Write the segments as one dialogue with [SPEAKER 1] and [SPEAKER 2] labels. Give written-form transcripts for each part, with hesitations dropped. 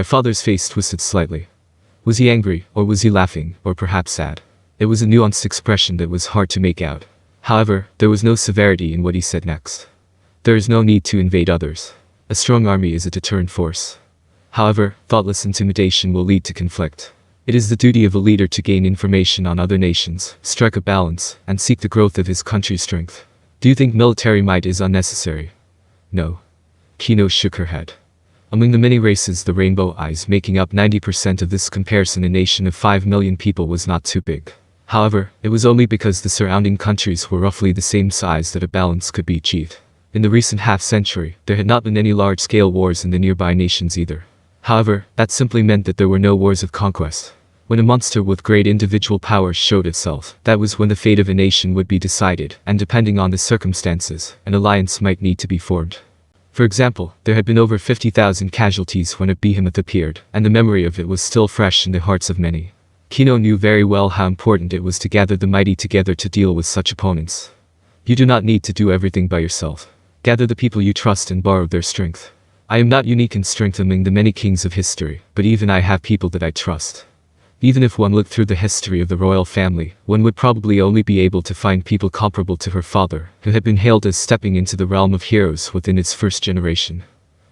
[SPEAKER 1] Her father's face twisted slightly. Was he angry, or was he laughing, or perhaps sad? It was a nuanced expression that was hard to make out. However, there was no severity in what he said next. There is no need to invade others. A strong army is a deterrent force. However, thoughtless intimidation will lead to conflict. It is the duty of a leader to gain information on other nations, strike a balance, and seek the growth of his country's strength. Do you think military might is unnecessary? No. Keno shook her head. Among the many races, the Rainbow Eyes making up 90% of this comparison, a nation of 5 million people was not too big. However, it was only because the surrounding countries were roughly the same size that a balance could be achieved. In the recent half-century, there had not been any large-scale wars in the nearby nations either. However, that simply meant that there were no wars of conquest. When a monster with great individual powers showed itself, that was when the fate of a nation would be decided, and depending on the circumstances, an alliance might need to be formed. For example, there had been over 50,000 casualties when a behemoth appeared, and the memory of it was still fresh in the hearts of many. Keno knew very well how important it was to gather the mighty together to deal with such opponents. You do not need to do everything by yourself. Gather the people you trust and borrow their strength. I am not unique in strength among the many kings of history, but even I have people that I trust. Even if one looked through the history of the royal family, one would probably only be able to find people comparable to her father, who had been hailed as stepping into the realm of heroes within its first generation.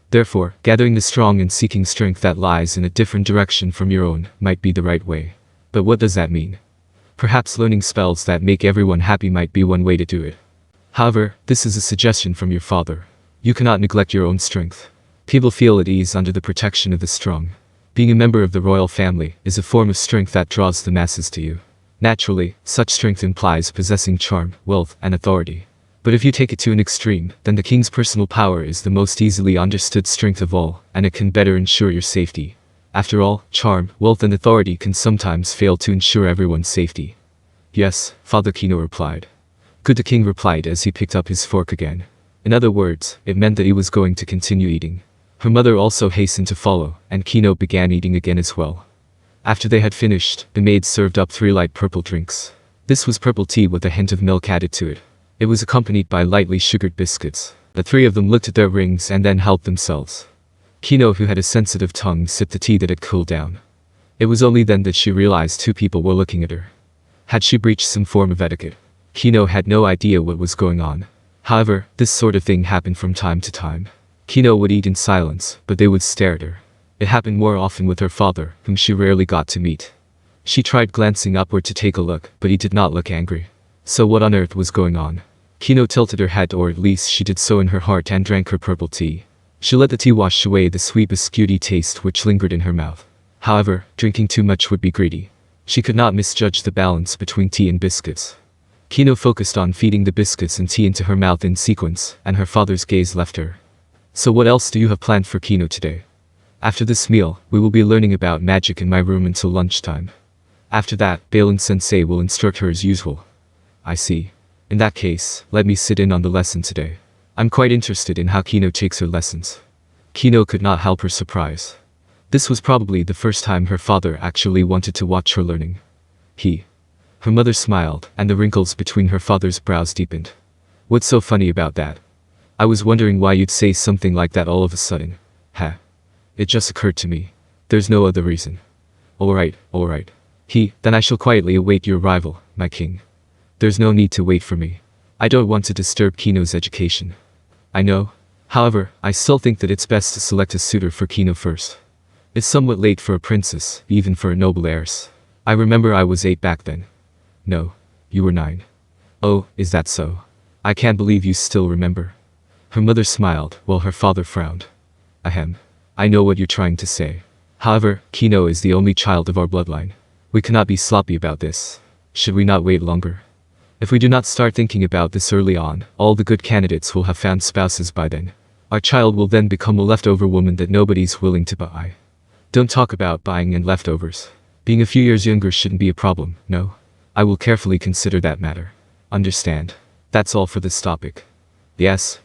[SPEAKER 1] Therefore, gathering the strong and seeking strength that lies in a different direction from your own might be the right way. But what does that mean? Perhaps learning spells that make everyone happy might be one way to do it. However, this is a suggestion from your father. You cannot neglect your own strength. People feel at ease under the protection of the strong. Being a member of the royal family is a form of strength that draws the masses to you. Naturally, such strength implies possessing charm, wealth, and authority. But if you take it to an extreme, then the king's personal power is the most easily understood strength of all, and it can better ensure your safety. After all, charm, wealth, and authority can sometimes fail to ensure everyone's safety. Yes, Father Keno replied. Good, the king replied as he picked up his fork again. In other words, it meant that he was going to continue eating. Her mother also hastened to follow, and Keno began eating again as well. After they had finished, the maid served up 3 light purple drinks. This was purple tea with a hint of milk added to it. It was accompanied by lightly sugared biscuits. The 3 of them looked at their rings and then helped themselves. Keno, who had a sensitive tongue, sipped the tea that had cooled down. It was only then that she realized 2 people were looking at her. Had she breached some form of etiquette? Keno had no idea what was going on. However, this sort of thing happened from time to time. Keno would eat in silence, but they would stare at her. It happened more often with her father, whom she rarely got to meet. She tried glancing upward to take a look, but he did not look angry. So what on earth was going on? Keno tilted her head, or at least she did so in her heart, and drank her purple tea. She let the tea wash away the sweet biscuity taste which lingered in her mouth. However, drinking too much would be greedy. She could not misjudge the balance between tea and biscuits. Keno focused on feeding the biscuits and tea into her mouth in sequence, and her father's gaze left her. So what else do you have planned for Keno today? After this meal, we will be learning about magic in my room until lunchtime. After that, Balin-sensei will instruct her as usual. I see. In that case, let me sit in on the lesson today. I'm quite interested in how Keno takes her lessons. Keno could not help her surprise. This was probably the first time her father actually wanted to watch her learning. Her mother smiled, and the wrinkles between her father's brows deepened. What's so funny about that? I was wondering why you'd say something like that all of a sudden. It just occurred to me. There's no other reason. Alright. Then I shall quietly await your arrival, my king. There's no need to wait for me. I don't want to disturb Keno's education. I know. However, I still think that it's best to select a suitor for Keno first. It's somewhat late for a princess, even for a noble heiress. I remember I was 8 back then. No, you were 9. Oh, is that so? I can't believe you still remember. Her mother smiled, while her father frowned. Ahem. I know what you're trying to say. However, Keno is the only child of our bloodline. We cannot be sloppy about this. Should we not wait longer? If we do not start thinking about this early on, all the good candidates will have found spouses by then. Our child will then become a leftover woman that nobody's willing to buy. Don't talk about buying and leftovers. Being a few years younger shouldn't be a problem, no? I will carefully consider that matter. Understand. That's all for this topic. Yes.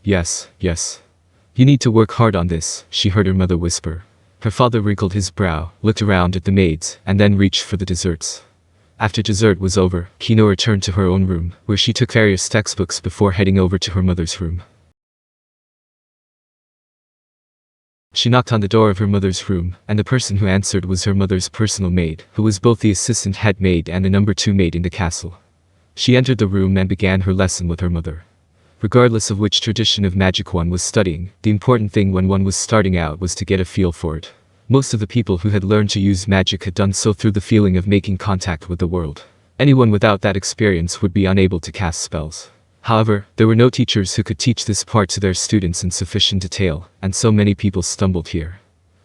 [SPEAKER 1] You need to work hard on this, she heard her mother whisper. Her father wrinkled his brow, looked around at the maids, and then reached for the desserts. After dessert was over, Keno returned to her own room, where she took various textbooks before heading over to her mother's room. She knocked on the door of her mother's room, and the person who answered was her mother's personal maid, who was both the assistant head maid and the number 2 maid in the castle. She entered the room and began her lesson with her mother. Regardless of which tradition of magic one was studying, the important thing when one was starting out was to get a feel for it. Most of the people who had learned to use magic had done so through the feeling of making contact with the world. Anyone without that experience would be unable to cast spells. However, there were no teachers who could teach this part to their students in sufficient detail, and so many people stumbled here.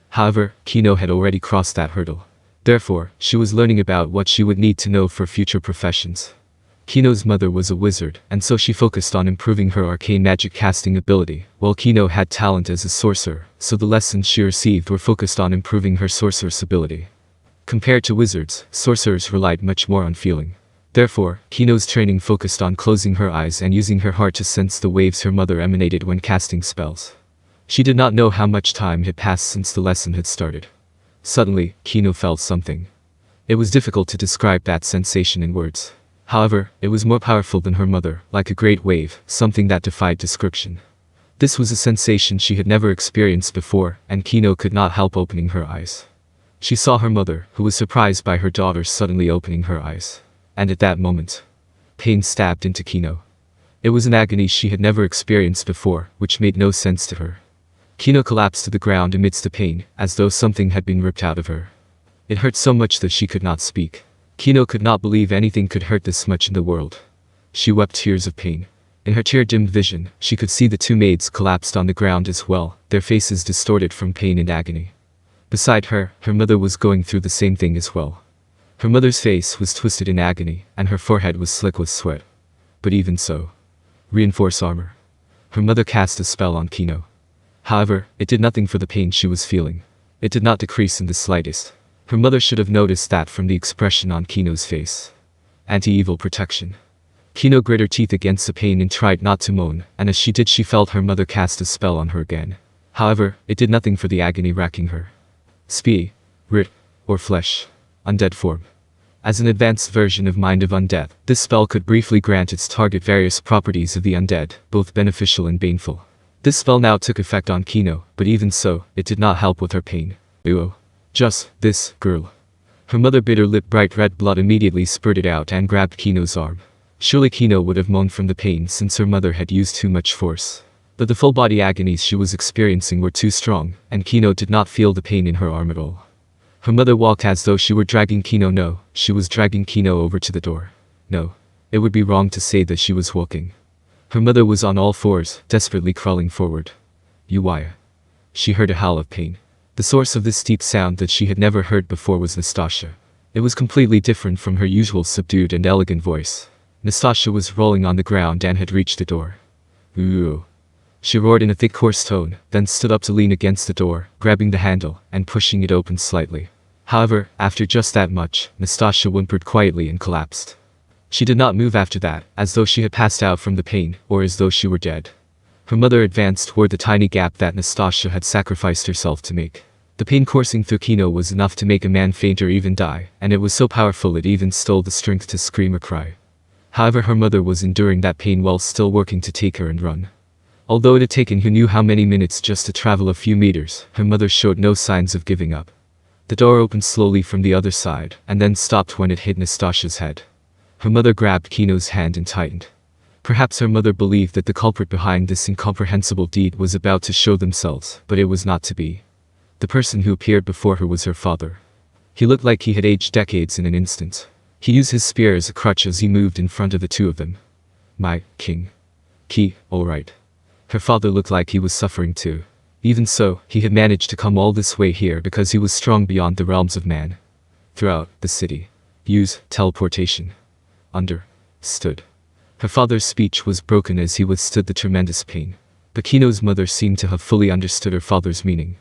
[SPEAKER 1] However, Keno had already crossed that hurdle. Therefore, she was learning about what she would need to know for future professions. Keno's mother was a wizard, and so she focused on improving her arcane magic casting ability, while Keno had talent as a sorcerer, so the lessons she received were focused on improving her sorceress ability. Compared to wizards, sorcerers relied much more on feeling. Therefore, Keno's training focused on closing her eyes and using her heart to sense the waves her mother emanated when casting spells. She did not know how much time had passed since the lesson had started. Suddenly, Keno felt something. It was difficult to describe that sensation in words. However, it was more powerful than her mother, like a great wave, something that defied description. This was a sensation she had never experienced before, and Keno could not help opening her eyes. She saw her mother, who was surprised by her daughter suddenly opening her eyes. And at that moment, pain stabbed into Keno. It was an agony she had never experienced before, which made no sense to her. Keno collapsed to the ground amidst the pain, as though something had been ripped out of her. It hurt so much that she could not speak. Keno could not believe anything could hurt this much in the world. She wept tears of pain. In her tear-dimmed vision, she could see the 2 maids collapsed on the ground as well, their faces distorted from pain and agony. Beside her, her mother was going through the same thing as well. Her mother's face was twisted in agony, and her forehead was slick with sweat. But even so, reinforce armor. Her mother cast a spell on Keno. However, it did nothing for the pain she was feeling. It did not decrease in the slightest. Her mother should have noticed that from the expression on Keno's face. Anti-evil protection. Keno grit her teeth against the pain and tried not to moan, and as she did she felt her mother cast a spell on her again. However, it did nothing for the agony racking her. Spee, Rit, or Flesh. Undead form. As an advanced version of Mind of Undeath, this spell could briefly grant its target various properties of the undead, both beneficial and baneful. This spell now took effect on Keno, but even so, it did not help with her pain. Ew. Just this girl. Her mother bit her lip. Bright red blood immediately spurted out and grabbed Keno's arm. Surely Keno would have moaned from the pain since her mother had used too much force. But the full body agonies she was experiencing were too strong, and Keno did not feel the pain in her arm at all. Her mother walked as though she were dragging Keno. No, she was dragging Keno over to the door. No, it would be wrong to say that she was walking. Her mother was on all fours, desperately crawling forward. Uwaya. She heard a howl of pain. The source of this deep sound that she had never heard before was Nastasha. It was completely different from her usual subdued and elegant voice. Nastasha was rolling on the ground and had reached the door. Ooh. She roared in a thick hoarse tone, then stood up to lean against the door, grabbing the handle, and pushing it open slightly. However, after just that much, Nastasha whimpered quietly and collapsed. She did not move after that, as though she had passed out from the pain, or as though she were dead. Her mother advanced toward the tiny gap that Nastasha had sacrificed herself to make. The pain coursing through Keno was enough to make a man faint or even die, and it was so powerful it even stole the strength to scream or cry. However, her mother was enduring that pain while still working to take her and run. Although it had taken who knew how many minutes just to travel a few meters, her mother showed no signs of giving up. The door opened slowly from the other side, and then stopped when it hit Nastasha's head. Her mother grabbed Keno's hand and tightened. Perhaps her mother believed that the culprit behind this incomprehensible deed was about to show themselves, but it was not to be. The person who appeared before her was her father. He looked like he had aged decades in an instant. He used his spear as a crutch as he moved in front of the two of them. My king. All right. Her father looked like he was suffering too. Even so, he had managed to come all this way here because he was strong beyond the realms of man. Throughout the city. Use teleportation. Understood. Her father's speech was broken as he withstood the tremendous pain. But Keno's mother seemed to have fully understood her father's meaning.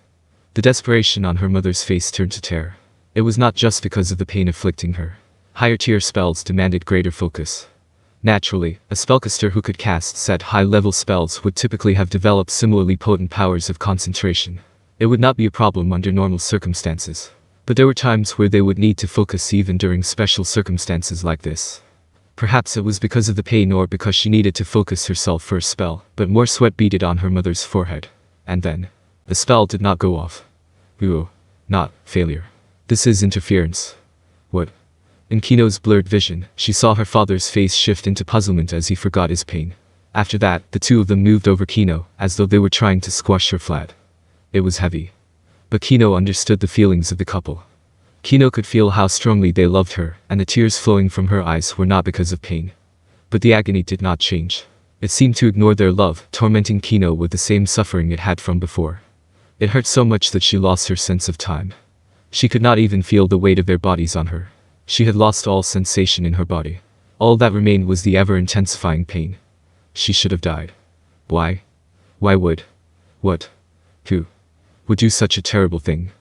[SPEAKER 1] The desperation on her mother's face turned to terror. It was not just because of the pain afflicting her. Higher tier spells demanded greater focus. Naturally, a spellcaster who could cast said high-level spells would typically have developed similarly potent powers of concentration. It would not be a problem under normal circumstances. But there were times where they would need to focus even during special circumstances like this. Perhaps it was because of the pain or because she needed to focus herself for a spell, but more sweat beaded on her mother's forehead. And then, The spell did not go off. Ooh, not failure. This is interference. What? In Keno's blurred vision, she saw her father's face shift into puzzlement as he forgot his pain. After that, the two of them moved over Keno, as though they were trying to squash her flat. It was heavy. But Keno understood the feelings of the couple. Keno could feel how strongly they loved her, and the tears flowing from her eyes were not because of pain. But the agony did not change. It seemed to ignore their love, tormenting Keno with the same suffering it had from before. It hurt so much that she lost her sense of time. She could not even feel the weight of their bodies on her. She had lost all sensation in her body. All that remained was the ever-intensifying pain. She should have died. Why? Why would? What? Who? Would do such a terrible thing?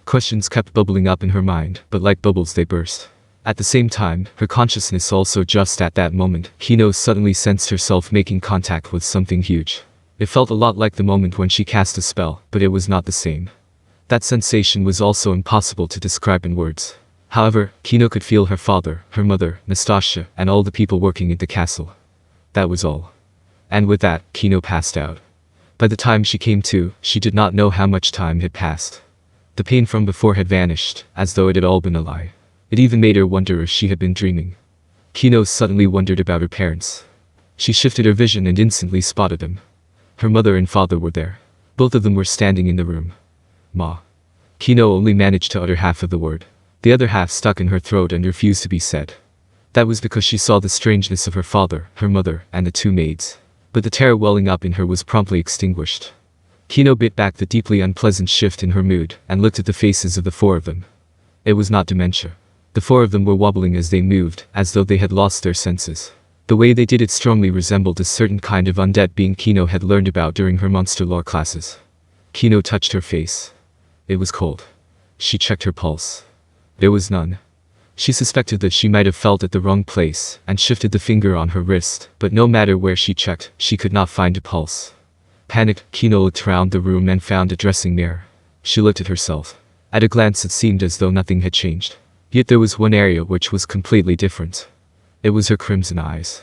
[SPEAKER 1] Questions kept bubbling up in her mind, but like bubbles they burst. At the same time, her consciousness also just at that moment, Keno suddenly sensed herself making contact with something huge. It felt a lot like the moment when she cast a spell, but it was not the same. That sensation was also impossible to describe in words. However, Keno could feel her father, her mother, Nastasia, and all the people working at the castle. That was all. And with that, Keno passed out. By the time she came to, she did not know how much time had passed. The pain from before had vanished, as though it had all been a lie. It even made her wonder if she had been dreaming. Keno suddenly wondered about her parents. She shifted her vision and instantly spotted them. Her mother and father were there. Both of them were standing in the room. Ma. Keno only managed to utter half of the word. The other half stuck in her throat and refused to be said. That was because she saw the strangeness of her father, her mother, and the two maids. But the terror welling up in her was promptly extinguished. Keno bit back the deeply unpleasant shift in her mood, and looked at the faces of the four of them. It was not dementia. The four of them were wobbling as they moved, as though they had lost their senses. The way they did it strongly resembled a certain kind of undead being Keno had learned about during her monster lore classes. Keno touched her face. It was cold. She checked her pulse. There was none. She suspected that she might have felt at the wrong place, and shifted the finger on her wrist, but no matter where she checked, she could not find a pulse. Panicked, Keno looked around the room and found a dressing mirror. She looked at herself. At a glance it seemed as though nothing had changed. Yet there was one area which was completely different. It was her crimson eyes.